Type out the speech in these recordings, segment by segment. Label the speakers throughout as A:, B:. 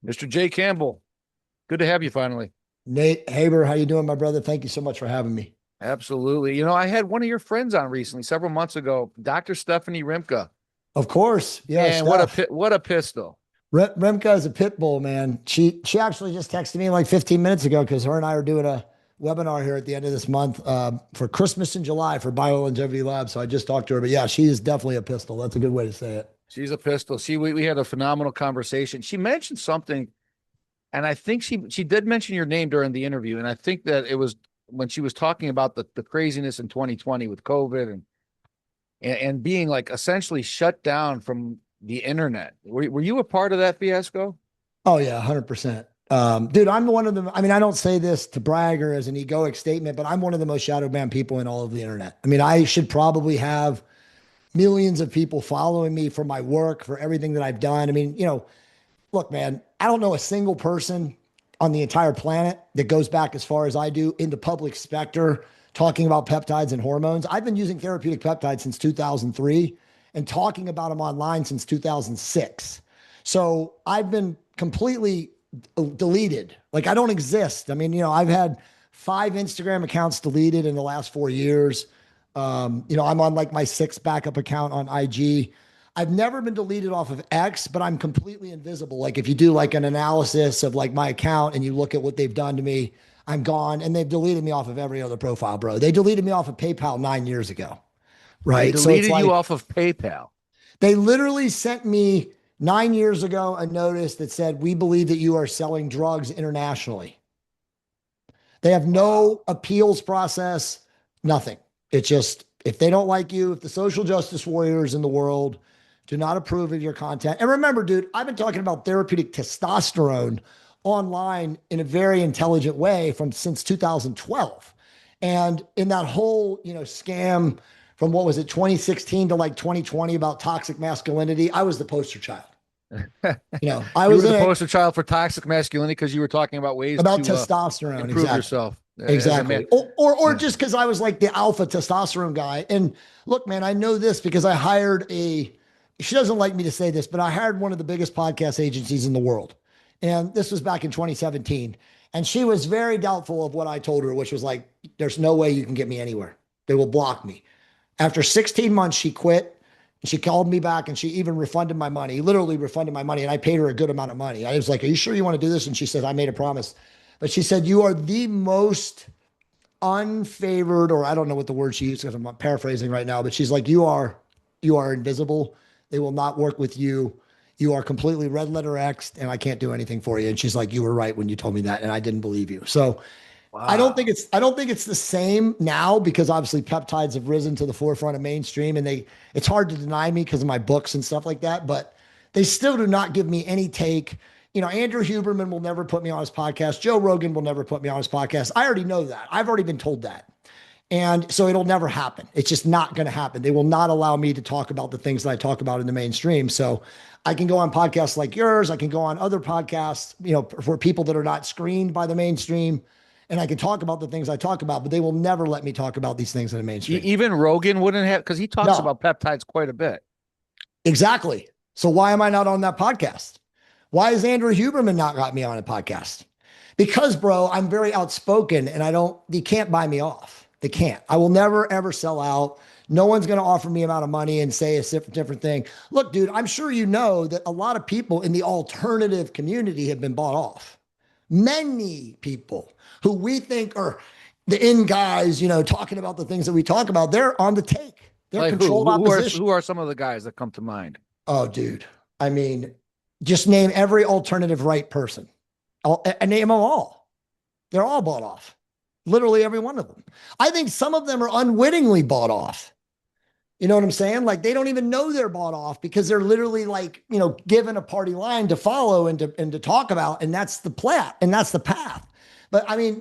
A: Mr. J. Campbell, good to have you finally.
B: Nate Haber, how you doing, my brother? Thank you so much for having me.
A: Absolutely. I had one of your friends on recently, several months ago, Dr. Stephanie Rimka.
B: Of course, yeah,
A: Man,
B: Steph.
A: what a pistol.
B: Remka is a pit bull, man. She actually just texted me like 15 minutes ago because her and I are doing a webinar here at the end of this month for Christmas in July for BioLongevity Labs. So I just talked to her, but yeah, she is definitely a pistol. That's a good way to say it.
A: She's a pistol. We had a phenomenal conversation. She mentioned something, and I think she did mention your name during the interview, and I think that it was when she was talking about the craziness in 2020 with COVID and being like essentially shut down from the internet. Were you a part of that fiasco?
B: Oh yeah, 100%. Dude, I'm one of them. I mean, I don't say this to brag or as an egoic statement, but I'm one of the most shadow banned people in all of the internet. I mean, I should probably have millions of people following me for my work, for everything that I've done. I mean, look, man, I don't know a single person on the entire planet that goes back as far as I do in the public specter talking about peptides and hormones. I've been using therapeutic peptides since 2003 and talking about them online since 2006. So I've been completely deleted. Like I don't exist. I mean, I've had 5 Instagram accounts deleted in the last 4 years. I'm on like my sixth backup account on IG. I've never been deleted off of X, but I'm completely invisible. Like if you do like an analysis of like my account and you look at what they've done to me, I'm gone. And they've deleted me off of every other profile, bro. They deleted me off of PayPal 9 years ago.
A: They
B: Right. So it's
A: deleted you
B: like
A: off of PayPal.
B: they literally sent me 9 years ago a notice that said, we believe that you are selling drugs internationally. They have
A: Wow.
B: no appeals process, nothing. It's just if they don't like you, if the social justice warriors in the world do not approve of your content. And remember, dude, I've been talking about therapeutic testosterone online in a very intelligent way from since 2012. And in that whole, scam from what was it, 2016 to like 2020 about toxic masculinity, I was the poster child. I
A: You
B: was
A: were
B: in
A: the
B: it
A: poster child for toxic masculinity because you were talking about ways
B: about
A: to
B: testosterone.
A: improve
B: Exactly.
A: yourself as a man.
B: Exactly. Or
A: Yeah.
B: just because I was like the alpha testosterone guy. And look, man, I know this because I hired she doesn't like me to say this, but I hired one of the biggest podcast agencies in the world. And this was back in 2017. And she was very doubtful of what I told her, which was like, there's no way you can get me anywhere. They will block me. After 16 months, she quit. And she called me back and she even refunded my money, literally refunded my money. And I paid her a good amount of money. I was like, are you sure you want to do this? And she said, I made a promise. But she said, you are the most unfavored, or I don't know what the word she used because I'm paraphrasing right now, but she's like, you are invisible. They will not work with you. You are completely red letter X and I can't do anything for you. And she's like, you were right when you told me that. And I didn't believe you. So
A: Wow.
B: I don't think it's the same now because obviously peptides have risen to the forefront of mainstream and it's hard to deny me because of my books and stuff like that, but they still do not give me any take. Andrew Huberman will never put me on his podcast. Joe Rogan will never put me on his podcast. I already know that. I've already been told that. And so it'll never happen. It's just not going to happen. They will not allow me to talk about the things that I talk about in the mainstream. So I can go on podcasts like yours. I can go on other podcasts, for people that are not screened by the mainstream. And I can talk about the things I talk about, but they will never let me talk about these things in the mainstream.
A: Even Rogan wouldn't have because he talks
B: No,
A: about peptides quite a bit.
B: exactly. So why am I not on that podcast? Why has Andrew Huberman not got me on a podcast? Because, bro, I'm very outspoken and you can't buy me off. They can't. I will never, ever sell out. No one's going to offer me amount of money and say a different thing. Look, dude, I'm sure you know that a lot of people in the alternative community have been bought off. Many people who we think are the in guys, talking about the things that we talk about, they're on the take. They're
A: Like who?
B: controlled opposition.
A: Who are some of the guys that come to mind?
B: Oh, dude. I mean, just name every alternative right person. I name them all. They're all bought off. Literally every one of them. I think some of them are unwittingly bought off. You know what I'm saying? Like they don't even know they're bought off because they're literally like, given a party line to follow and to talk about. And that's the plat and that's the path. But I mean,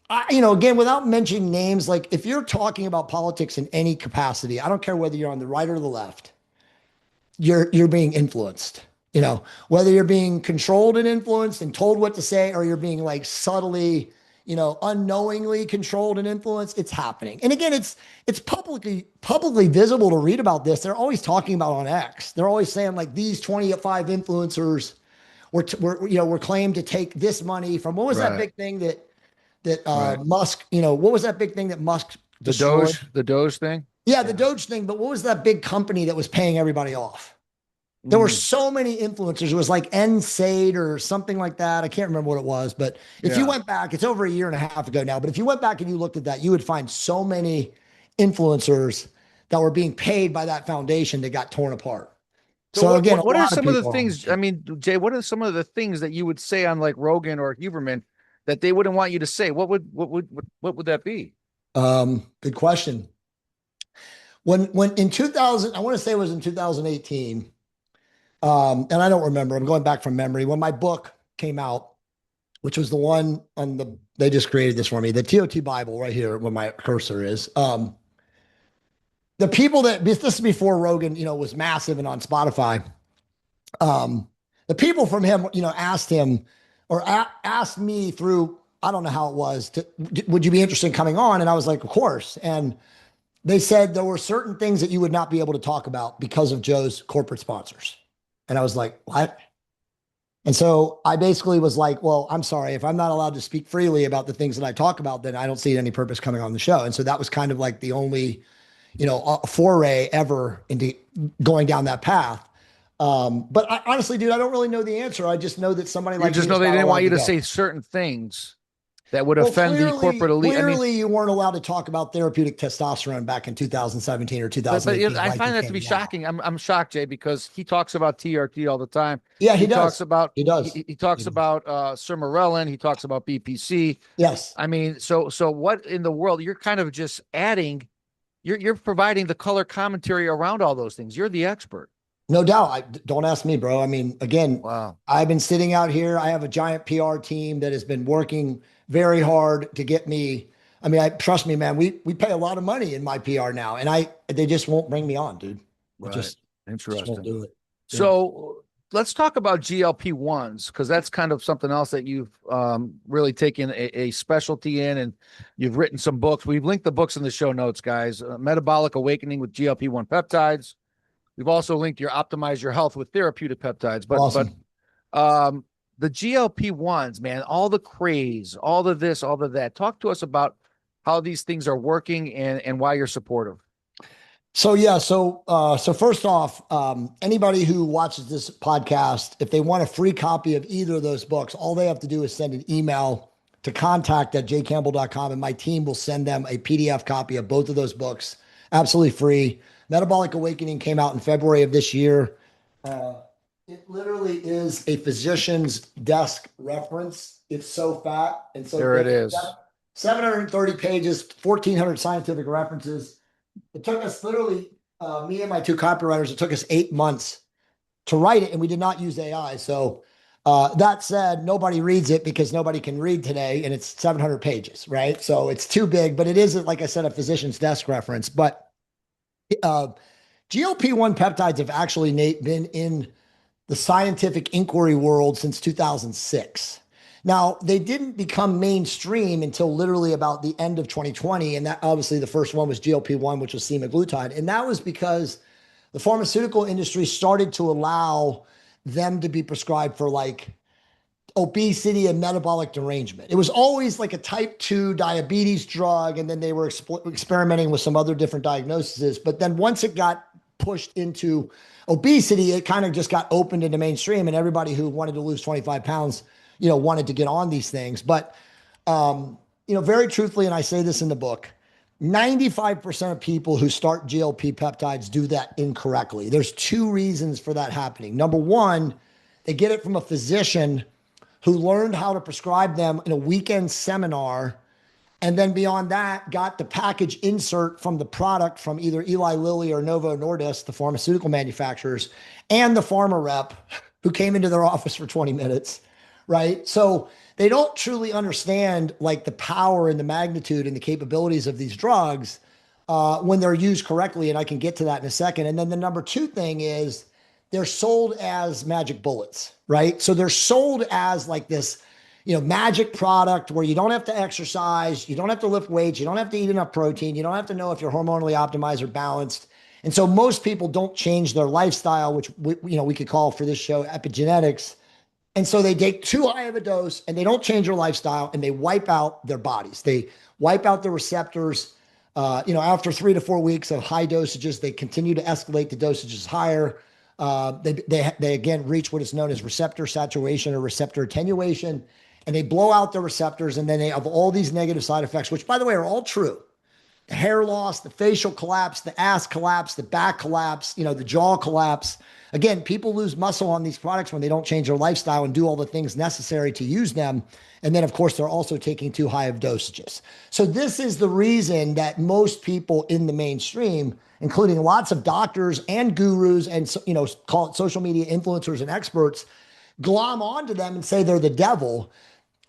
B: again, without mentioning names, like if you're talking about politics in any capacity, I don't care whether you're on the right or the left, you're being influenced. Whether you're being controlled and influenced and told what to say, or you're being like subtly, unknowingly controlled and influenced, it's happening. And again, it's publicly visible to read about this. They're always talking about on X. They're always saying like these 25 influencers we're claimed to take this money from, what was that
A: Right.
B: big thing that
A: Right.
B: Musk, what was that big thing that Musk
A: The
B: destroyed?
A: Doge thing.
B: Yeah, the
A: Yeah.
B: Doge thing, but what was that big company that was paying everybody off? There were
A: Mm,
B: so many influencers. It was like NSAID or something like that. I can't remember what it was, but if you
A: yeah.
B: went back, it's over a year and a half ago now. But if you went back and you looked at that, you would find so many influencers that were being paid by that foundation that got torn apart.
A: So
B: So again, a
A: what are
B: lot of
A: some of the
B: people are on
A: things? I mean, Jay, what are some of the things that you would say on like Rogan or Huberman that they wouldn't want you to say? What would that be?
B: Good question. When in 2000, I want to say it was in 2018, and I don't remember. I'm going back from memory. When my book came out, which was the one on they just created this for me, the TOT Bible right here, where my cursor is. The people this is before Rogan, was massive and on Spotify. Um, the people from him, asked him or asked me through, I don't know how it was, would you be interested in coming on? And I was like, of course. And they said there were certain things that you would not be able to talk about because of Joe's corporate sponsors. And I was like, what? And so I basically was like, well, I'm sorry, if I'm not allowed to speak freely about the things that I talk about, then I don't see any purpose coming on the show. And so that was kind of like the only, foray ever into going down that path. But honestly, dude, I don't really know the answer. I just know that somebody
A: You
B: like
A: just
B: me
A: know
B: is
A: they
B: not
A: didn't want
B: allowed
A: you
B: to
A: to
B: go.
A: say certain things that would
B: Well,
A: offend the
B: clearly,
A: corporate elite. I mean,
B: clearly you weren't allowed to talk about therapeutic testosterone back in 2017 or
A: but
B: 2018
A: I
B: like you
A: find that to
B: can
A: be
B: now.
A: shocking. I'm shocked, Jay, because he talks about TRT all the time.
B: Yeah, he
A: He talks
B: does.
A: about
B: He does.
A: he talks
B: He does.
A: about Sermorelin. He talks about BPC.
B: Yes.
A: I mean, so what in the world? You're kind of just adding. You're providing the color commentary around all those things. You're the expert.
B: No doubt. Don't ask me, bro. I mean, again,
A: Wow.
B: I've been sitting out here. I have a giant PR team that has been working very hard to get me. I mean, trust me, man. We pay a lot of money in my PR now, and they just won't bring me on, dude. It
A: Right.
B: just won't
A: Interesting.
B: do it. Yeah.
A: So let's talk about GLP-1s because that's kind of something else that you've really taken a specialty in, and you've written some books. We've linked the books in the show notes, guys. Metabolic Awakening with GLP-1 Peptides. We've also linked your Optimize Your Health with Therapeutic Peptides. But
B: Awesome.
A: the GLP-1s, man, all the craze, all of this, all of that. Talk to us about how these things are working and why you're supportive.
B: So yeah, so first off, anybody who watches this podcast, if they want a free copy of either of those books, all they have to do is send an email to contact@jcampbell.com, and my team will send them a PDF copy of both of those books, absolutely free. Metabolic Awakening came out in February of this year. Uh, it literally is a physician's desk reference. It's so fat and so
A: There it
B: thick.
A: is.
B: 730 pages, 1,400 scientific references. It took us literally, me and my two copywriters, it took us 8 months to write it, and we did not use AI. So that said, nobody reads it because nobody can read today, and it's 700 pages, right? So it's too big, but it is, like I said, a physician's desk reference. But uh, GLP-1 peptides have actually been in the scientific inquiry world since 2006. Now, they didn't become mainstream until literally about the end of 2020. And that obviously the first one was GLP-1, which was semaglutide. And that was because the pharmaceutical industry started to allow them to be prescribed for like obesity and metabolic derangement. It was always like a type 2 diabetes drug. And then they were experimenting with some other different diagnoses. But then once it got pushed into obesity, it kind of just got opened into mainstream, and everybody who wanted to lose 25 pounds, wanted to get on these things. But, very truthfully, and I say this in the book, 95% of people who start GLP peptides do that incorrectly. There's two reasons for that happening. Number one, they get it from a physician who learned how to prescribe them in a weekend seminar. And then beyond that, got the package insert from the product from either Eli Lilly or Novo Nordisk, the pharmaceutical manufacturers, and the pharma rep who came into their office for 20 minutes, right? So they don't truly understand like the power and the magnitude and the capabilities of these drugs when they're used correctly. And I can get to that in a second. And then the number two thing is they're sold as magic bullets, right? So they're sold as like this magic product where you don't have to exercise, you don't have to lift weights, you don't have to eat enough protein, you don't have to know if you're hormonally optimized or balanced. And so most people don't change their lifestyle, which we could call for this show epigenetics, And so they take too high of a dose and they don't change their lifestyle and they wipe out their bodies. They wipe out the receptors. After 3 to 4 weeks of high dosages, they continue to escalate the dosages higher. They again reach what is known as receptor saturation or receptor attenuation, and they blow out the receptors. And then they have all these negative side effects, which, by the way, are all true. The hair loss, the facial collapse, the ass collapse, the back collapse, the jaw collapse. Again, people lose muscle on these products when they don't change their lifestyle and do all the things necessary to use them. And then, of course, they're also taking too high of dosages. So this is the reason that most people in the mainstream, including lots of doctors and gurus and, call it social media influencers and experts, glom onto them and say they're the devil.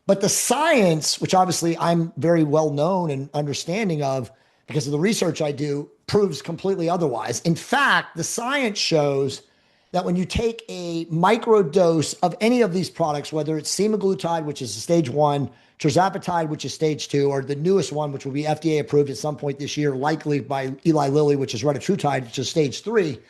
B: But the science, which obviously I'm very well known and understanding of, because of the research I do, proves completely otherwise. In fact, the science shows that when you take a micro dose of any of these products, whether it's semaglutide, which is stage 1, tirzepatide, which is stage 2, or the newest one, which will be FDA approved at some point this year, likely by Eli Lilly, which is retatrutide, which is stage 3,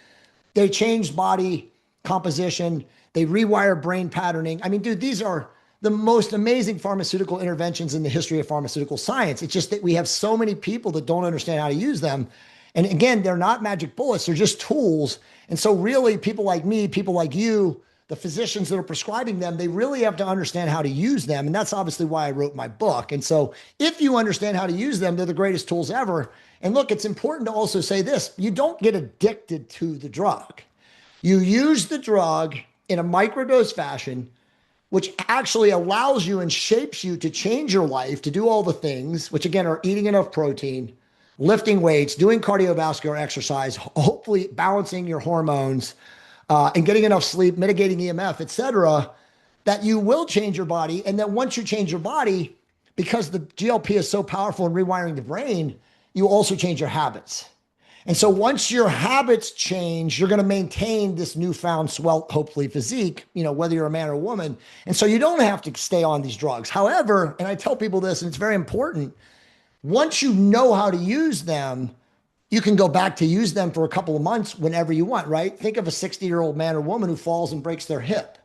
B: they change body composition, they rewire brain patterning. I mean, dude, these are the most amazing pharmaceutical interventions in the history of pharmaceutical science. It's just that we have so many people that don't understand how to use them. And again, they're not magic bullets, they're just tools. And so really people like me, people like you, the physicians that are prescribing them, they really have to understand how to use them. And that's obviously why I wrote my book. And so if you understand how to use them, they're the greatest tools ever. And look, it's important to also say this: you don't get addicted to the drug. You use the drug in a microdose fashion, which actually allows you and shapes you to change your life, to do all the things, which again are eating enough protein, lifting weights, doing cardiovascular exercise, hopefully balancing your hormones, and getting enough sleep, mitigating EMF, et cetera, that you will change your body. And then once you change your body, because the GLP is so powerful in rewiring the brain, you also change your habits. And so once your habits change, you're going to maintain this newfound svelte, hopefully physique, whether you're a man or a woman. And so you don't have to stay on these drugs. However, and I tell people this, and it's very important, once you know how to use them, you can go back to use them for a couple of months whenever you want, right? Think of a 60-year-old man or woman who falls and breaks their hip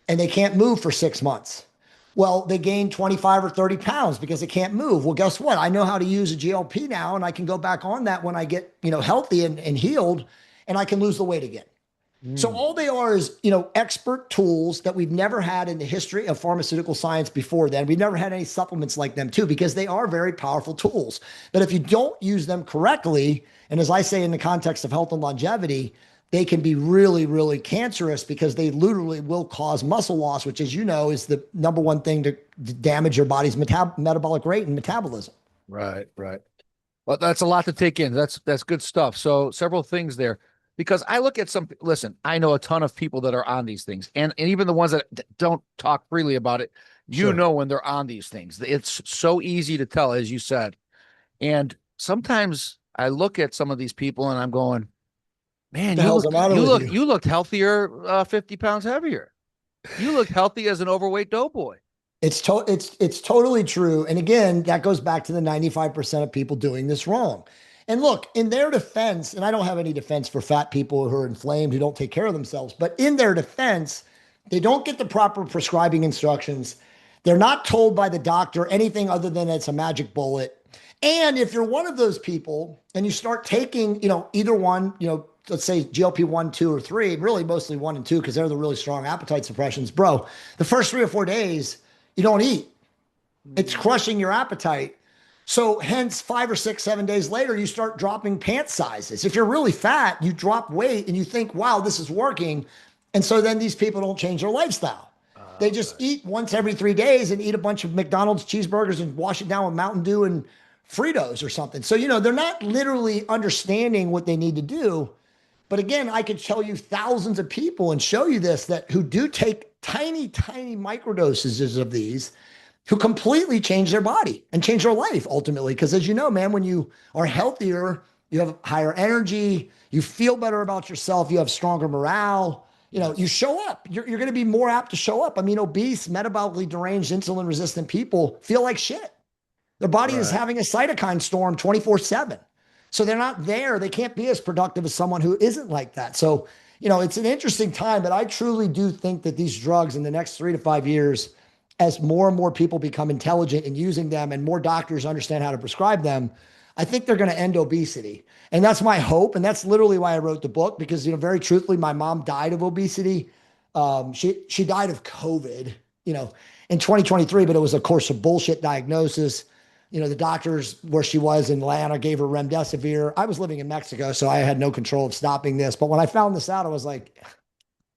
B: and they can't move for 6 months. Well, they gain 25 or 30 pounds because they can't move. Well, guess what? I know how to use a GLP now, and I can go back on that when I get, healthy and healed, and I can lose the weight again. So all they are is, expert tools that we've never had in the history of pharmaceutical science before then. We've never had any supplements like them too, because they are very powerful tools. But if you don't use them correctly, and as I say in the context of health and longevity, they can be really, really cancerous because they literally will cause muscle loss, which, as you know, is the number one thing to damage your body's metabolic rate and metabolism.
A: Right. Well, that's a lot to take in. That's good stuff. So several things there, because I look at listen, I know a ton of people that are on these things, and even the ones that don't talk freely about it,
B: Sure.
A: know when they're on these things. It's so easy to tell, as you said. And sometimes I look at some of these people and I'm going, man, you looked healthier, 50 pounds heavier. You look healthy as an overweight doughboy.
B: It's totally true. And again, that goes back to the 95% of people doing this wrong. And look, in their defense, and I don't have any defense for fat people who are inflamed, who don't take care of themselves, but in their defense, they don't get the proper prescribing instructions. They're not told by the doctor anything other than it's a magic bullet. And if you're one of those people and you start taking, either one, let's say GLP-1, 2, or 3, really mostly 1 and 2, because they're the really strong appetite suppressions, bro, the first 3 or 4 days, you don't eat. It's crushing your appetite. So hence 5 or 6, 7 days later, you start dropping pant sizes. If you're really fat, you drop weight and you think, wow, this is working. And so then these people don't change their lifestyle. They just eat once every 3 days and eat a bunch of McDonald's cheeseburgers and wash it down with Mountain Dew and Fritos or something. So, they're not literally understanding what they need to do. But again, I could tell you thousands of people and show you this, who do take tiny, tiny microdoses of these, who completely change their body and change their life ultimately. Because as you know, man, when you are healthier, you have higher energy, you feel better about yourself, you have stronger morale, you show up. You're going to be more apt to show up. I mean, obese, metabolically deranged, insulin resistant people feel like shit. Their body is having a cytokine storm 24/7. So they're not there. They can't be as productive as someone who isn't like that. So, it's an interesting time, but I truly do think that these drugs in the next 3 to 5 years, as more and more people become intelligent in using them and more doctors understand how to prescribe them, I think they're going to end obesity. And that's my hope. And that's literally why I wrote the book, because, very truthfully, my mom died of obesity. She died of COVID, in 2023, but it was, of course, a bullshit diagnosis. The doctors where she was in Atlanta gave her remdesivir. I was living in Mexico, so I had no control of stopping this. But when I found this out, I was like,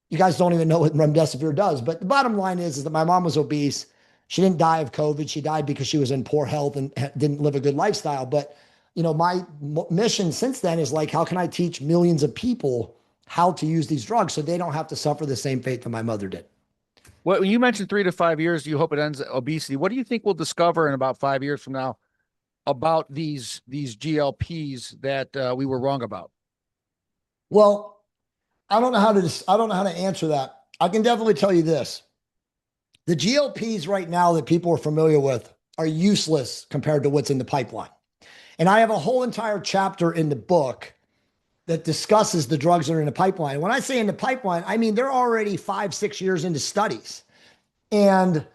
B: you guys don't even know what remdesivir does. But the bottom line is that my mom was obese. She didn't die of COVID. She died because she was in poor health and didn't live a good lifestyle. But, my mission since then is like, how can I teach millions of people how to use these drugs so they don't have to suffer the same fate that my mother did?
A: Well, you mentioned 3 to 5 years, you hope it ends obesity. What do you think we'll discover in about 5 years from now about these GLPs that we were wrong about?
B: Well, I don't know how to answer that. I can definitely tell you this. The GLPs right now that people are familiar with are useless compared to what's in the pipeline. And I have a whole entire chapter in the book that discusses the drugs that are in the pipeline. When I say in the pipeline, I mean they're already 5, 6 years into studies. And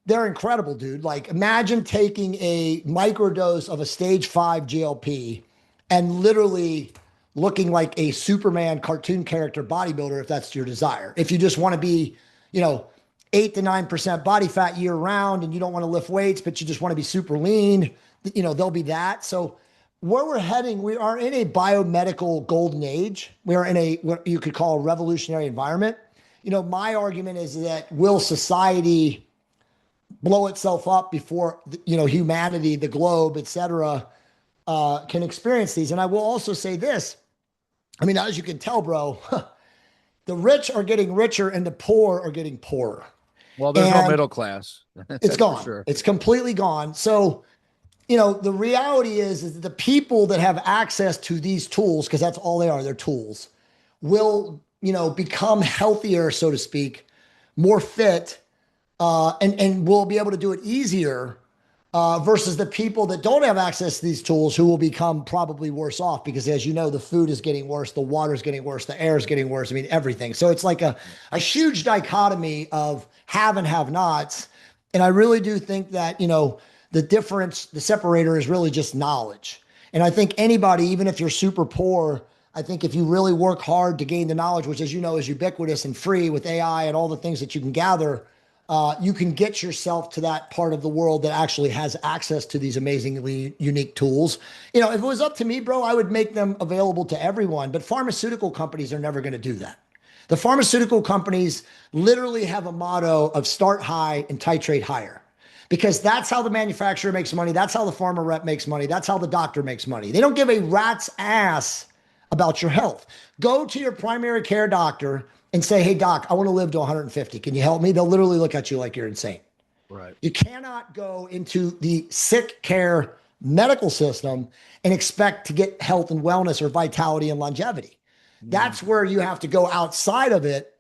B: they're incredible, dude. Like, imagine taking a microdose of a stage 5 GLP and literally looking like a Superman cartoon character bodybuilder, if that's your desire. If you just want to be, 8 to 9% body fat year round and you don't want to lift weights, but you just want to be super lean, there'll be that. So where we're heading, we are in a biomedical golden age. We are in what you could call a revolutionary environment. My argument is that will society blow itself up before, humanity, the globe, et cetera, can experience these? And I will also say this. I mean, as you can tell, bro, the rich are getting richer and the poor are getting poorer.
A: Well, there's no middle class.
B: It's gone.
A: Sure.
B: It's completely gone. So, the reality is that the people that have access to these tools, because that's all they are, they're tools, will, become healthier, so to speak, more fit, and will be able to do it easier, versus the people that don't have access to these tools, who will become probably worse off, because, as you know, the food is getting worse, the water is getting worse, the air is getting worse. I mean, everything. So it's like a huge dichotomy of have and have nots. And I really do think that, the difference, the separator is really just knowledge. And I think anybody, even if you're super poor, I think if you really work hard to gain the knowledge, which, as you know, is ubiquitous and free with AI and all the things that you can gather, you can get yourself to that part of the world that actually has access to these amazingly unique tools. If it was up to me, bro, I would make them available to everyone. But pharmaceutical companies are never going to do that. The pharmaceutical companies literally have a motto of start high and titrate higher, because that's how the manufacturer makes money. That's how the pharma rep makes money. That's how the doctor makes money. They don't give a rat's ass about your health. Go to your primary care doctor and say, hey, doc, I want to live to 150. Can you help me? They'll literally look at you like you're insane.
A: Right.
B: You cannot go into the sick care medical system and expect to get health and wellness or vitality and longevity. That's where you have to go outside of it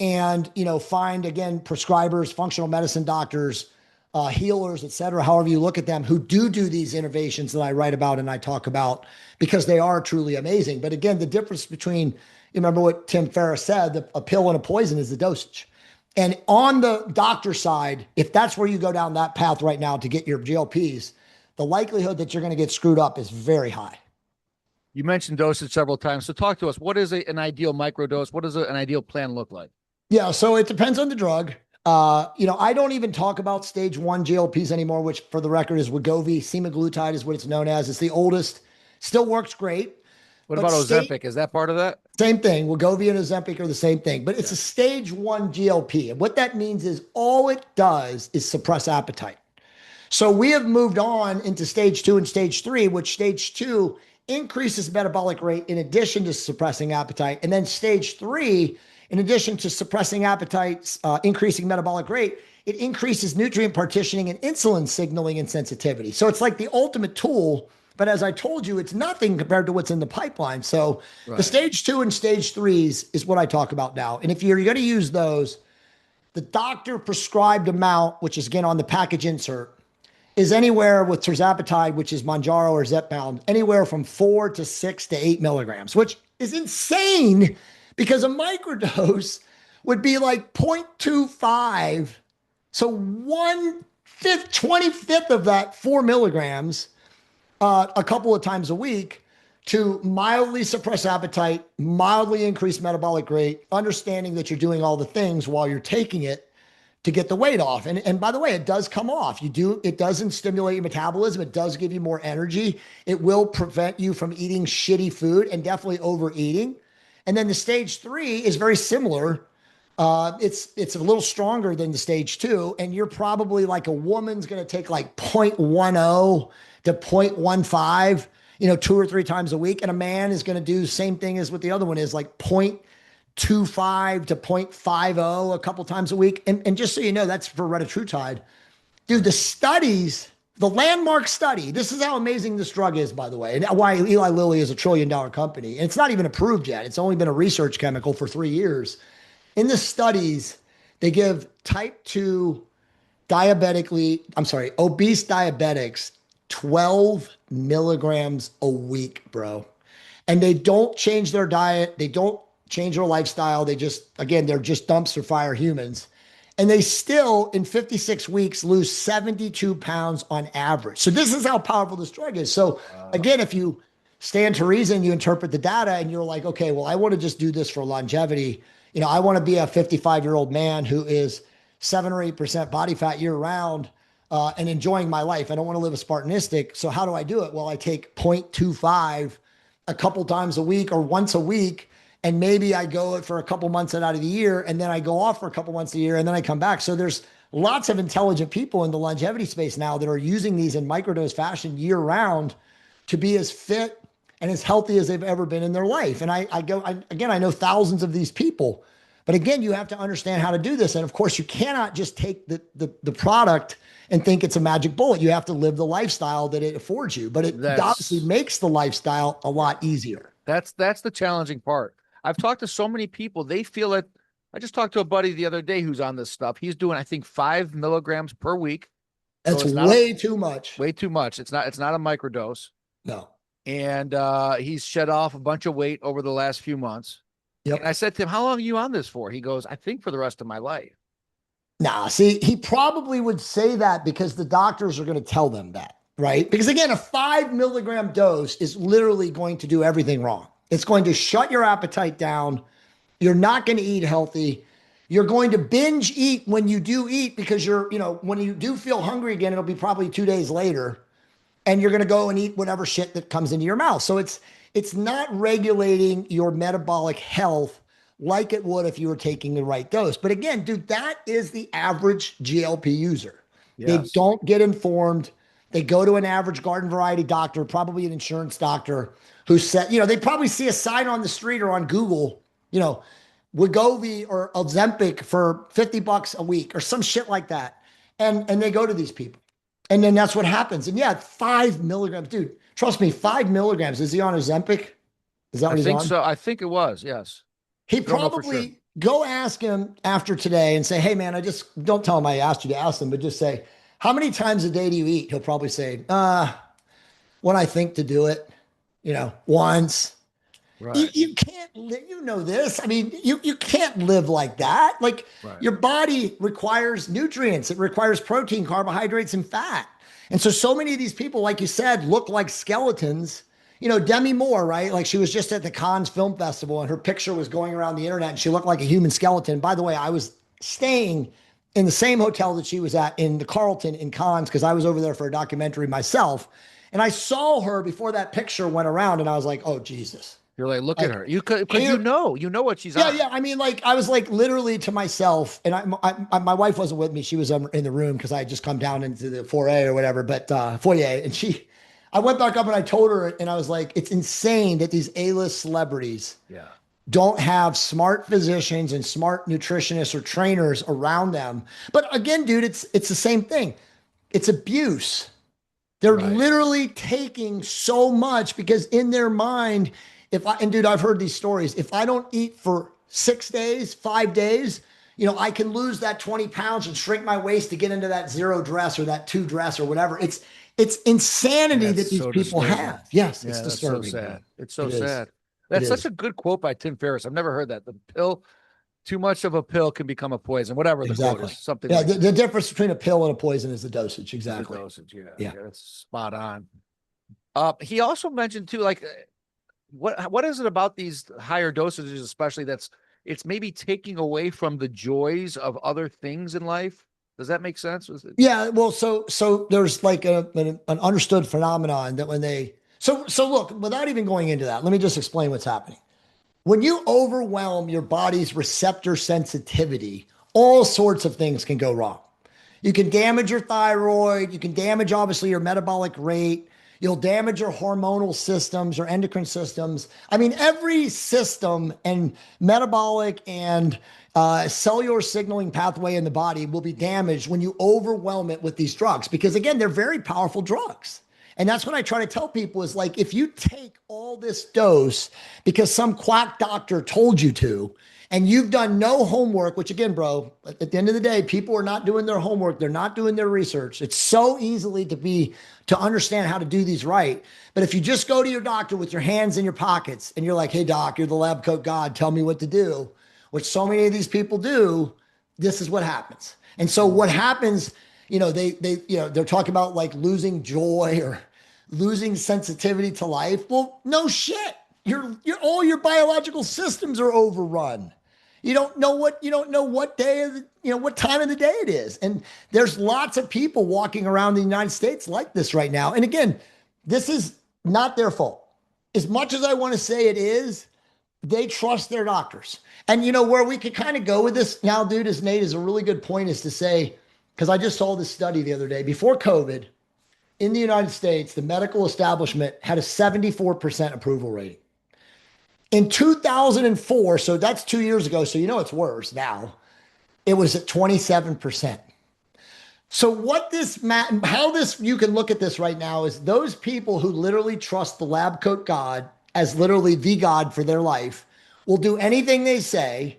B: and, find, again, prescribers, functional medicine doctors, healers, et cetera, however you look at them, who do these innovations that I write about and I talk about, because they are truly amazing. But again, the difference between, you remember what Tim Ferriss said, a pill and a poison is the dosage. And on the doctor side, if that's where you go down that path right now to get your GLPs, the likelihood that you're going to get screwed up is very high.
A: You mentioned dosage several times. So talk to us. What is an ideal microdose? What does an ideal plan look like?
B: Yeah, so it depends on the drug. I don't even talk about stage 1 GLPs anymore, which, for the record, is Wegovy. Semaglutide is what it's known as. It's the oldest. Still works great.
A: What about Ozempic? Is that part of that?
B: Same thing. Wegovy and Ozempic are the same thing, but it's a stage 1 GLP. And what that means is all it does is suppress appetite. So we have moved on into stage 2 and stage 3, which stage 2 increases metabolic rate in addition to suppressing appetite. And then stage 3, in addition to suppressing appetite, increasing metabolic rate, it increases nutrient partitioning and insulin signaling and sensitivity. So it's like the ultimate tool. But as I told you, it's nothing compared to what's in the pipeline. So the stage 2 and stage 3s is what I talk about now. And if you're going to use those, the doctor prescribed amount, which is again on the package insert, is anywhere with tirzepatide, which is Mounjaro or Zepbound, anywhere from 4 to 6 to 8 milligrams, which is insane because a microdose would be like 0.25. So 1/5, 25th of that, 4 milligrams, a couple of times a week to mildly suppress appetite, mildly increase metabolic rate, understanding that you're doing all the things while you're taking it to get the weight off. And by the way, it does come off. It doesn't stimulate your metabolism. It does give you more energy. It will prevent you from eating shitty food and definitely overeating. And then the stage 3 is very similar. It's a little stronger than the stage 2. And you're probably like, a woman's going to take like 0.10 to 0.15, 2 or 3 times a week. And a man is going to do the same thing as what the other one is, like 0.25 to 0.50 a couple times a week. And just so you know, that's for retatrutide. Dude, the studies, the landmark study, this is how amazing this drug is, by the way, and why Eli Lilly is $1 trillion company. And it's not even approved yet. It's only been a research chemical for 3 years. In the studies, they give obese diabetics 12 milligrams a week, bro. And they don't change their diet. They don't change their lifestyle. They're just dumpster fire humans. And they still, in 56 weeks, lose 72 pounds on average. So this is how powerful this drug is. So again, if you stand to reason, you interpret the data and you're like, okay, well, I want to just do this for longevity. I want to be a 55-year-old man who is 7 or 8% body fat year round and enjoying my life. I don't want to live a Spartanistic. So how do I do it? Well, I take 0.25 a couple times a week or once a week. And maybe I go for a couple months out of the year, and then I go off for a couple months a year, and then I come back. So there's lots of intelligent people in the longevity space now that are using these in microdose fashion year round to be as fit and as healthy as they've ever been in their life. And I know thousands of these people, but again, you have to understand how to do this. And of course, you cannot just take the product and think it's a magic bullet. You have to live the lifestyle that it affords you, but it obviously makes the lifestyle a lot easier.
A: That's the challenging part. I've talked to so many people. They feel it. I just talked to a buddy the other day who's on this stuff. He's doing, I think, 5 milligrams per week.
B: That's way too much.
A: Way too much. It's not a microdose.
B: No.
A: And he's shed off a bunch of weight over the last few months.
B: Yep.
A: And I said to him, how long are you on this for? He goes, I think for the rest of my life.
B: Nah, see, he probably would say that because the doctors are going to tell them that, right? Because again, a 5 milligram dose is literally going to do everything wrong. It's going to shut your appetite down. You're not going to eat healthy. You're going to binge eat when you do eat because when you do feel hungry again, it'll be probably 2 days later. And you're going to go and eat whatever shit that comes into your mouth. So it's not regulating your metabolic health like it would if you were taking the right dose. But again, dude, that is the average GLP user. Yes. They don't get informed. They go to an average garden variety doctor, probably an insurance doctor, who said, they probably see a sign on the street or on Google, Wegovy or Ozempic for $50 a week or some shit like that. And they go to these people. And then that's what happens. And yeah, 5 milligrams, dude, trust me, 5 milligrams. Is he on Ozempic? Is that what he's on? I think
A: so. I think it was, yes.
B: He probably go ask him after today and say, hey man, don't tell him I asked you to ask him, but just say, how many times a day do you eat? He'll probably say, when I think to do it, once. Right. You can't live, this. I mean, you can't live like that. Like your body requires nutrients. It requires protein, carbohydrates, and fat. And so many of these people, like you said, look like skeletons. Demi Moore, right? Like she was just at the Cannes Film Festival and her picture was going around the internet and she looked like a human skeleton. By the way, I was staying in the same hotel that she was at in the Carlton in Cannes because I was over there for a documentary myself. And I saw her before that picture went around and I was like, oh, Jesus.
A: You're like, look at her. Because you know what she's on.
B: Yeah. I mean, like, I was like literally to myself, and my wife wasn't with me. She was in the room because I had just come down into the foyer or whatever, but foyer. And I went back up and I told her, and I was like, it's insane that these A-list celebrities don't have smart physicians and smart nutritionists or trainers around them. But again, dude, it's the same thing. It's abuse. They're literally taking so much because in their mind, dude, I've heard these stories. If I don't eat for 6 days, 5 days, I can lose that 20 pounds and shrink my waist to get into that 0 dress or that 2 dress or whatever. It's insanity that these people have. Yes, it's disturbing.
A: So sad. It's so sad.
B: It
A: That's such
B: is.
A: a good quote by Tim Ferriss. I've never heard that. The pill, too much of a pill can become a poison. Whatever the quote is,
B: Exactly.
A: something
B: Yeah.
A: like
B: The,
A: that.
B: the difference between a pill and a poison is the dosage.
A: Is the
B: Exactly.
A: dosage. Yeah,
B: Yeah.
A: yeah, that's spot on. He also mentioned too, like what is it about these higher dosages, especially that's it's maybe taking away from the joys of other things in life? Does that make sense? Was it?
B: Yeah, well, so there's like an understood phenomenon that when they so look, without even going into that, let me just explain what's happening. When you overwhelm your body's receptor sensitivity, all sorts of things can go wrong. You can damage your thyroid, you can damage obviously your metabolic rate, you'll damage your hormonal systems or endocrine systems. I mean, every system and metabolic and cellular signaling pathway in the body will be damaged when you overwhelm it with these drugs because again, they're very powerful drugs. And that's what I try to tell people is like, if you take all this dose because some quack doctor told you to, and you've done no homework, which again, bro, at the end of the day, people are not doing their homework. They're not doing their research. It's so easily to understand how to do these right. But if you just go to your doctor with your hands in your pockets and you're like, hey, doc, you're the lab coat God, tell me what to do, which so many of these people do, this is what happens. And so what happens, they're talking about like losing joy or losing sensitivity to life. Well, no shit. All your biological systems are overrun. You don't know what day of the, what time of the day it is. And there's lots of people walking around the United States like this right now. And again, this is not their fault. As much as I want to say it is, they trust their doctors. And where we could kind of go with this now, dude, is Nate is a really good point is to say, because I just saw this study the other day before COVID in the United States, the medical establishment had a 74% approval rating. In 2004, so that's 2 years ago, so it's worse now, it was at 27%. So how this, you can look at this right now is those people who literally trust the lab coat God as literally the God for their life will do anything they say.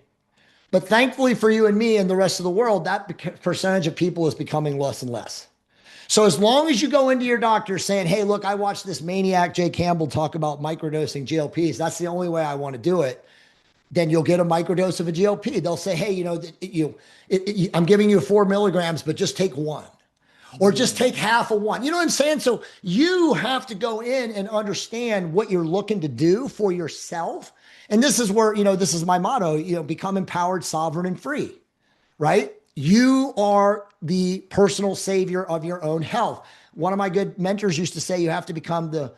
B: But thankfully for you and me and the rest of the world, that percentage of people is becoming less and less. So as long as you go into your doctor saying, hey, look, I watched this maniac, Jay Campbell, talk about microdosing GLPs. That's the only way I want to do it. Then you'll get a microdose of a GLP. They'll say, hey, I'm giving you 4 milligrams, but just take one or just take half of one. You know what I'm saying? So you have to go in and understand what you're looking to do for yourself. And this is where, this is my motto, become empowered, sovereign, and free, right? You are the personal savior of your own health. One of my good mentors used to say you have to become the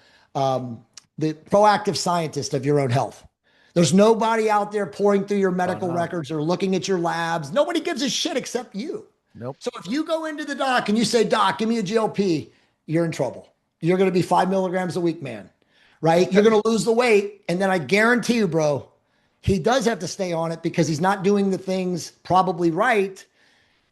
B: proactive scientist of your own health. There's nobody out there pouring through your medical records or looking at your labs. Nobody gives a shit except you.
A: Nope.
B: So if you go into the doc and you say, doc, give me a GLP, you're in trouble. You're going to be 5 milligrams a week, man, right? You're going to lose the weight. And then I guarantee you, bro, he does have to stay on it because he's not doing the things probably right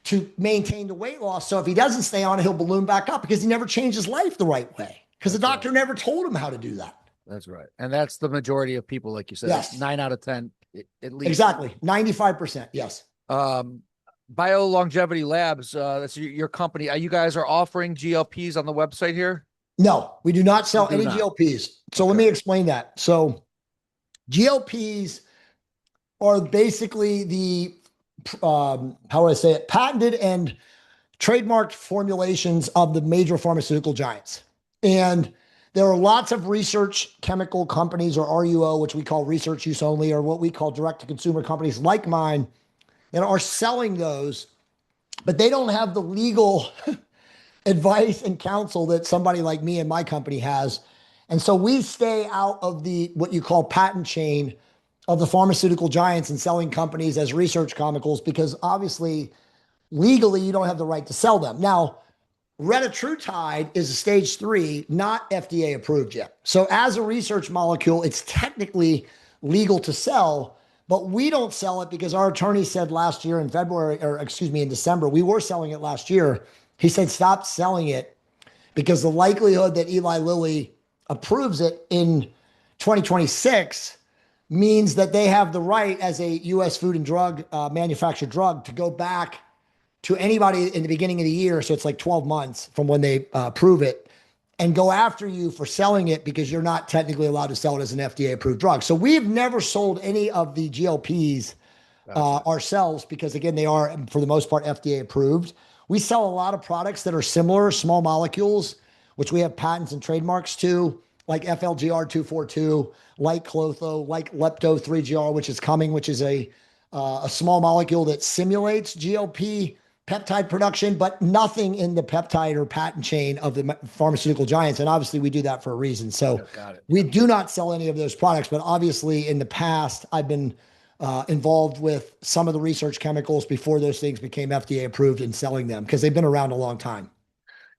B: to maintain the weight loss. So if he doesn't stay on it, he'll balloon back up because he never changed his life the right way because the doctor never told him how to do that.
A: That's right. And that's the majority of people, like you said.
B: Yes.
A: 9 out of 10, at least.
B: Exactly. 95%. Yes.
A: BioLongevity Labs, that's your company. You guys are offering GLPs on the website here?
B: No, we do not sell any GLPs. So let me explain that. So GLPs are basically the, how would I say it, patented and trademarked formulations of the major pharmaceutical giants. And there are lots of research chemical companies or RUO, which we call research use only, or what we call direct to consumer companies like mine that are selling those, but they don't have the legal advice and counsel that somebody like me and my company has. And so we stay out of the, what you call patent chain of the pharmaceutical giants and selling companies as research chemicals, because obviously legally you don't have the right to sell them. Now, retatrutide is a stage 3, not FDA approved yet. So as a research molecule, it's technically legal to sell, but we don't sell it because our attorney said last year in December, we were selling it last year. He said, stop selling it because the likelihood that Eli Lilly approves it in 2026 means that they have the right as a U.S. food and drug manufactured drug to go back to anybody in the beginning of the year. So it's like 12 months from when they approve it and go after you for selling it because you're not technically allowed to sell it as an FDA approved drug. So we've never sold any of the GLPs
A: Gotcha.
B: ourselves because, again, they are, for the most part, FDA approved. We sell a lot of products that are similar, small molecules, which we have patents and trademarks to, like FLGR 242, like Clotho, like Lepto 3GR, which is coming, which is a small molecule that simulates GLP peptide production, but nothing in the peptide or patent chain of the pharmaceutical giants. And obviously, we do that for a reason. So
A: Yeah, got it.
B: we do not sell any of those products, but obviously, in the past, I've been involved with some of the research chemicals before those things became FDA approved and selling them because they've been around a long time.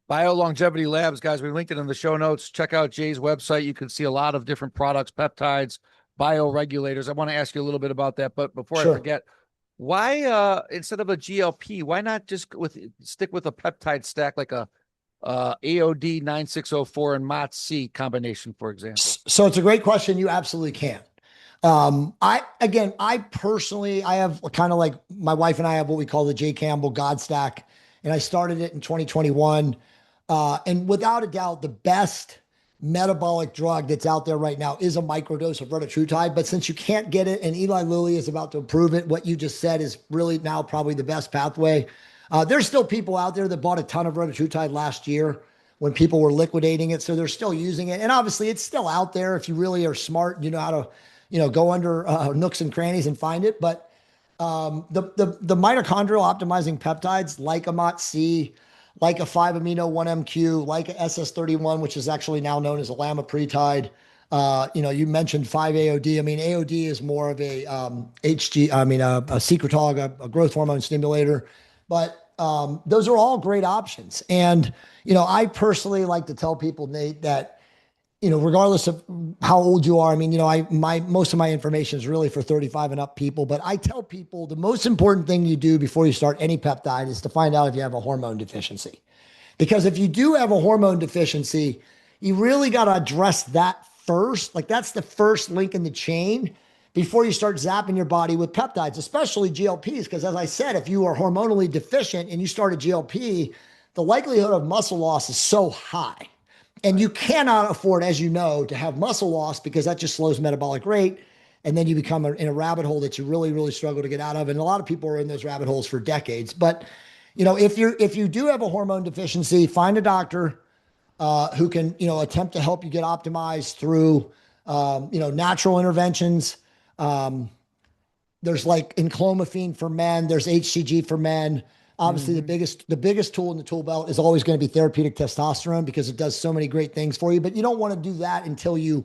A: BioLongevity Labs, guys, we linked it in the show notes. Check out Jay's website. You can see a lot of different products, peptides, bioregulators. I want to ask you a little bit about that, but before I
B: Sure.
A: forget, why instead of a GLP, why not just stick with a peptide stack like a AOD 9604 and MOTS-C combination, for example?
B: So it's a great question. You absolutely can. I personally, I have kind of like my wife and I have what we call the J. Campbell God Stack, and I started it in 2021. And without a doubt, the best metabolic drug that's out there right now is a microdose of retatrutide. But since you can't get it, and Eli Lilly is about to approve it, what you just said is really now probably the best pathway. There's still people out there that bought a ton of retatrutide last year when people were liquidating it, so they're still using it. And obviously, it's still out there if you really are smart. You know how to, go under nooks and crannies and find it. But the mitochondrial optimizing peptides like a MOTS-C, like a 5-amino 1-MQ, like a SS31, which is actually now known as a lamipretide. You mentioned 5-AOD. I mean, AOD is more of a a secretog, a growth hormone stimulator. But those are all great options. And, I personally like to tell people, Nate, that regardless of how old you are, I mean, most of my information is really for 35 and up people, but I tell people the most important thing you do before you start any peptide is to find out if you have a hormone deficiency. Because if you do have a hormone deficiency, you really got to address that first. Like that's the first link in the chain before you start zapping your body with peptides, especially GLPs. Because as I said, if you are hormonally deficient and you start a GLP, the likelihood of muscle loss is so high. And you cannot afford, as you know, to have muscle loss because that just slows metabolic rate. And then you become in a rabbit hole that you really, really struggle to get out of. And a lot of people are in those rabbit holes for decades. But, if you do have a hormone deficiency, find a doctor who can, attempt to help you get optimized through, natural interventions. There's like enclomiphene for men. There's HCG for men. Obviously, the biggest tool in the tool belt is always going to be therapeutic testosterone because it does so many great things for you. But you don't want to do that until you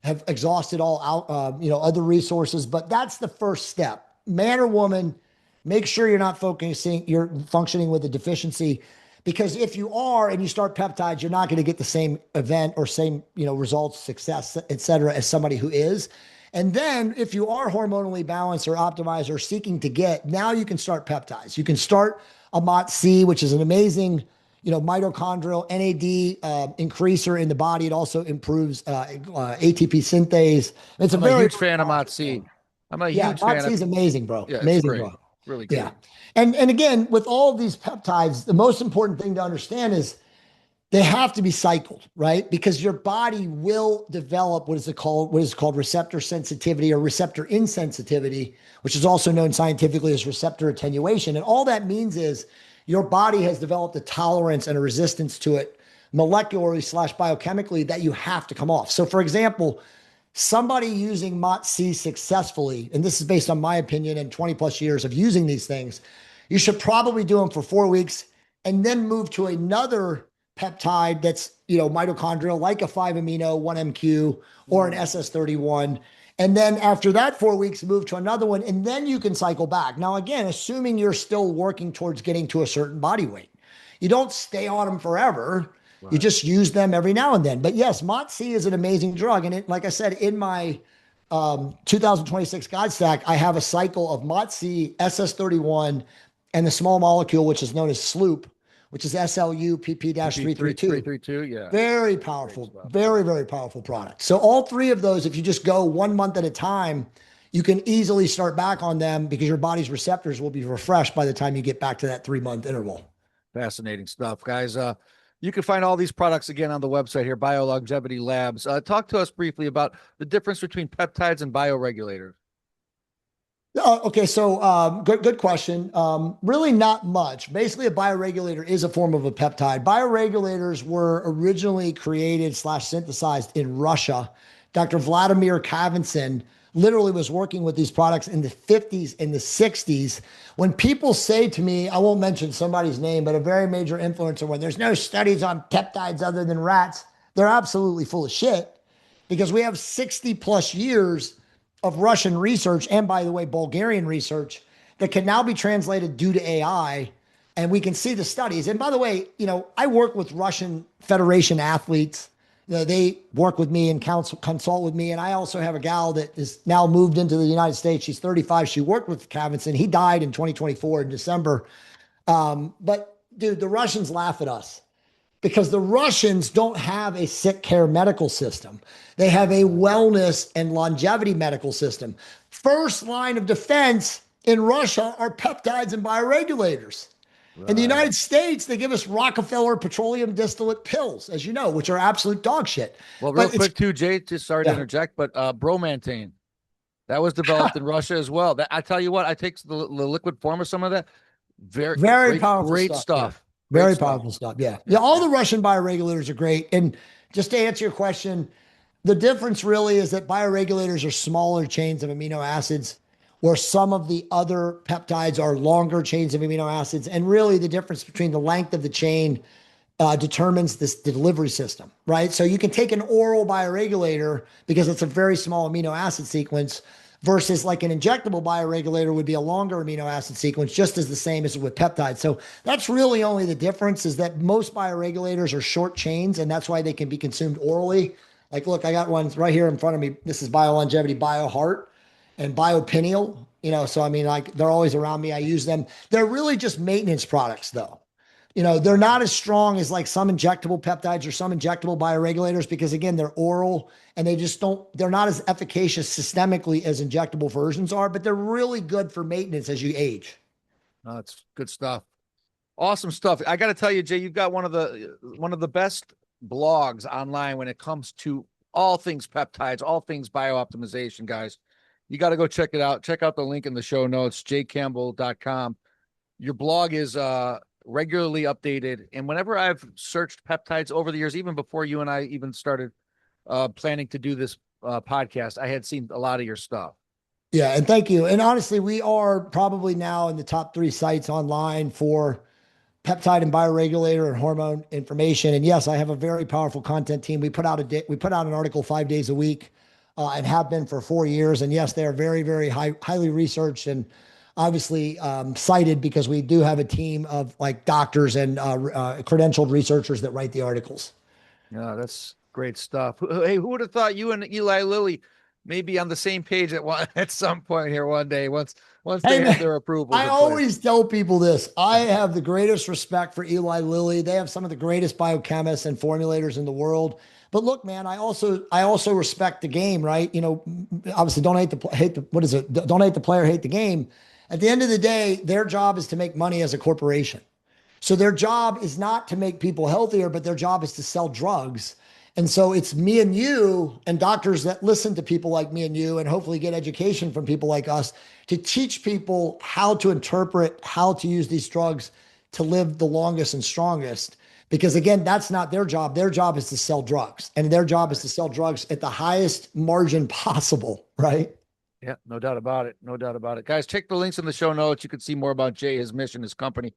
B: have exhausted all out, other resources. But that's the first step. Man or woman, make sure you're functioning with a deficiency, because if you are and you start peptides, you're not going to get the same event or same results, success, et cetera, as somebody who is. And then if you are hormonally balanced or optimized or seeking to get, now you can start peptides. You can start a MOTS-C, which is an amazing, mitochondrial NAD increaser in the body. It also improves ATP synthase. It's
A: I'm
B: a
A: a
B: very
A: huge fan of MOTS-C. I'm a huge fan
B: MOTS-C
A: of.
B: is amazing, bro.
A: Yeah, it's
B: Amazing,
A: great.
B: bro.
A: Really
B: Yeah.
A: great.
B: And again, with all of these peptides, the most important thing to understand is they have to be cycled, right? Because your body will develop what is called receptor sensitivity or receptor insensitivity, which is also known scientifically as receptor attenuation. And all that means is your body has developed a tolerance and a resistance to it molecularly/biochemically that you have to come off. So for example, somebody using MOTS-C successfully, and this is based on my opinion and 20 plus years of using these things, you should probably do them for 4 weeks and then move to another peptide that's, mitochondrial, like a 5-amino 1-MQ or an SS31. And then after that 4 weeks, move to another one, and then you can cycle back. Now, again, assuming you're still working towards getting to a certain body weight. You don't stay on them forever. Right. You just use them every now and then. But yes, MOTS-C is an amazing drug. And like I said, in my 2026 God Stack, I have a cycle of MOTS-C, SS31, and the small molecule, which is known as SLOOP, which is SLU-PP-332.
A: 332, yeah.
B: Very powerful, very, very powerful product. So all three of those, if you just go 1 month at a time, you can easily start back on them because your body's receptors will be refreshed by the time you get back to that 3-month interval.
A: Fascinating stuff, guys. You can find all these products again on the website here, BioLongevity Labs. Talk to us briefly about the difference between peptides and bioregulators.
B: Okay, so good question. Really not much. Basically, a bioregulator is a form of a peptide. Bioregulators were originally created slash synthesized in Russia. Dr. Vladimir Kavinson literally was working with these products in the 50s and the 60s. When people say to me, I won't mention somebody's name, but a very major influencer, when there's no studies on peptides other than rats, they're absolutely full of shit because we have 60 plus years of Russian research and, by the way, Bulgarian research that can now be translated due to AI. And we can see the studies. And by the way, I work with Russian Federation athletes. They work with me and consult with me. And I also have a gal that is now moved into the United States. She's 35. She worked with Kavinson. He died in 2024 in December. But dude, the Russians laugh at us because the Russians don't have a sick care medical system. They have a wellness and longevity medical system. First line of defense in Russia are peptides and bioregulators. In the
A: Right.
B: United States, they give us Rockefeller petroleum distillate pills, as you know, which are absolute dog shit.
A: Well, real
B: But it's,
A: quick too, Jay, just sorry to
B: yeah,
A: interject, but bromantane, that was developed in Russia as well. That I tell you what, I take the liquid form of some of that. Very
B: very
A: great,
B: powerful
A: great
B: stuff. Yeah.
A: stuff. Great
B: Very
A: stuff.
B: powerful stuff. Yeah. Yeah.
A: Yeah,
B: All
A: yeah.
B: the Russian bioregulators are great. And just to answer your question, the difference really is that bioregulators are smaller chains of amino acids, where some of the other peptides are longer chains of amino acids. And really, the difference between the length of the chain determines this delivery system, right? So you can take an oral bioregulator because it's a very small amino acid sequence versus like an injectable bioregulator would be a longer amino acid sequence, just as the same as with peptides. So that's really only the difference is that most bioregulators are short chains and that's why they can be consumed orally. Like, look, I got ones right here in front of me. This is BioLongevity BioHeart and BioPineal. So I mean, like they're always around me. I use them. They're really just maintenance products, though. They're not as strong as like some injectable peptides or some injectable bioregulators because again, they're oral and they're not as efficacious systemically as injectable versions are, but they're really good for maintenance as you age.
A: That's good stuff. Awesome stuff. I got to tell you, Jay, you've got one of the best blogs online when it comes to all things peptides, all things biooptimization, guys. You got to go check it out. Check out the link in the show notes, jcampbell.com. Your blog is regularly updated. And whenever I've searched peptides over the years, even before you and I even started planning to do this podcast, I had seen a lot of your stuff.
B: Yeah, and thank you. And honestly, we are probably now in the top 3 sites online for peptide and bioregulator and hormone information. And yes, I have a very powerful content team. We put out an article 5 days a week, and have been for 4 years. And yes, they are very, very highly researched and obviously cited because we do have a team of like doctors and credentialed researchers that write the articles.
A: Yeah, that's great stuff. Hey, who would have thought you and Eli Lilly may be on the same page at some point here one day once
B: Hey
A: they have
B: man,
A: their approvals
B: I
A: in place.
B: always tell people this. I have the greatest respect for Eli Lilly. They have some of the greatest biochemists and formulators in the world. But look, man, I also respect the game, right? Obviously, don't what is it? Don't hate the player, hate the game. At the end of the day, their job is to make money as a corporation. So their job is not to make people healthier, but their job is to sell drugs. And so it's me and you and doctors that listen to people like me and you and hopefully get education from people like us to teach people how to interpret, how to use these drugs to live the longest and strongest. Because again, that's not their job. Their job is to sell drugs, and their job is
A: Right.
B: to sell drugs at the highest margin possible, right?
A: Yeah, no doubt about it. No doubt about it. Guys, check the links in the show notes. You can see more about Jay, his mission, his company,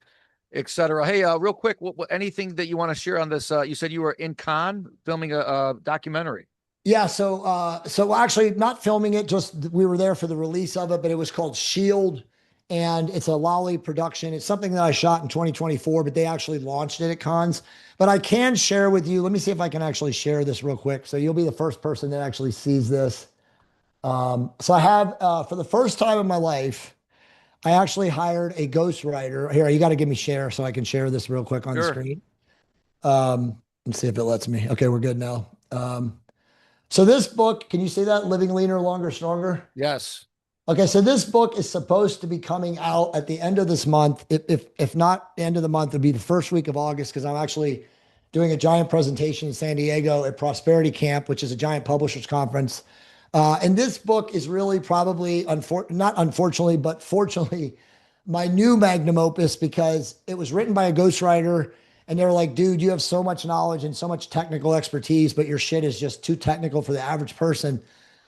A: etc. Hey, real quick, anything that you want to share on this? You said you were in Cannes filming a documentary.
B: Yeah, so actually not filming it, just we were there for the release of it, but it was called Shield and it's a Lolly production. It's something that I shot in 2024, but they actually launched it at cons. But I can share with you, let me see if I can actually share this real quick. So you'll be the first person that actually sees this. So I have for the first time in my life, I actually hired a ghostwriter. Here, you got to give me share so I can share this real quick on the
A: Sure.
B: screen. Let's see if it lets me. Okay, we're good now. So this book, can you see that? Living Leaner, Longer, Stronger.
A: Yes.
B: Okay, so this book is supposed to be coming out at the end of this month. If not the end of the month, it'll be the first week of August because I'm actually doing a giant presentation in San Diego at Prosperity Camp, which is a giant publishers conference. And this book is really probably, not unfortunately, but fortunately, my new magnum opus because it was written by a ghostwriter. And they were like, dude, you have so much knowledge and so much technical expertise, but your shit is just too technical for the average person.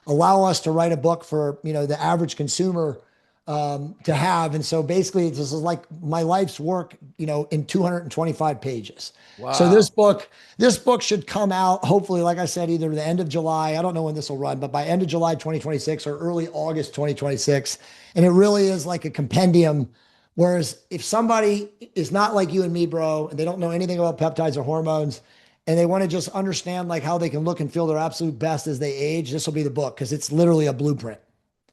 B: Allow us to write a book for, the average consumer to have. And so basically, this is like my life's work, in 225 pages. So
A: Wow.
B: this book should come out, hopefully, like I said, either the end of July. I don't know when this will run, but by end of July 2026 or early August 2026. And it really is like a compendium. Whereas if somebody is not like you and me, bro, and they don't know anything about peptides or hormones, and they want to just understand like how they can look and feel their absolute best as they age, this will be the book because it's literally a blueprint.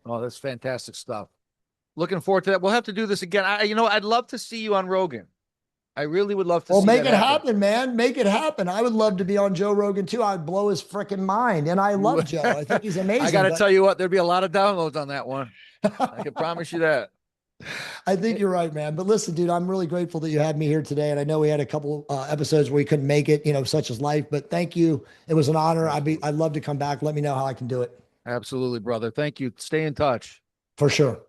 A: Oh, that's fantastic stuff. Looking forward to that. We'll have to do this again. I'd love to see you on Rogan. I really would love to
B: Well,
A: see
B: make
A: that
B: it
A: happen.
B: happen, man. Make it happen. I would love to be on Joe Rogan too. I'd blow his freaking mind. And I love Joe. I think he's
A: I got
B: amazing,
A: to
B: but
A: tell you what, there'd be a lot of downloads on that one. I can promise you that.
B: I think you're right, man. But listen, dude, I'm really grateful that you had me here today. And I know we had a couple episodes where we couldn't make it, such as life, but thank you. It was an honor.
A: Absolutely.
B: I'd love to come back. Let me know how I can do it
A: Absolutely, brother. Thank you. Stay in touch.
B: for sure.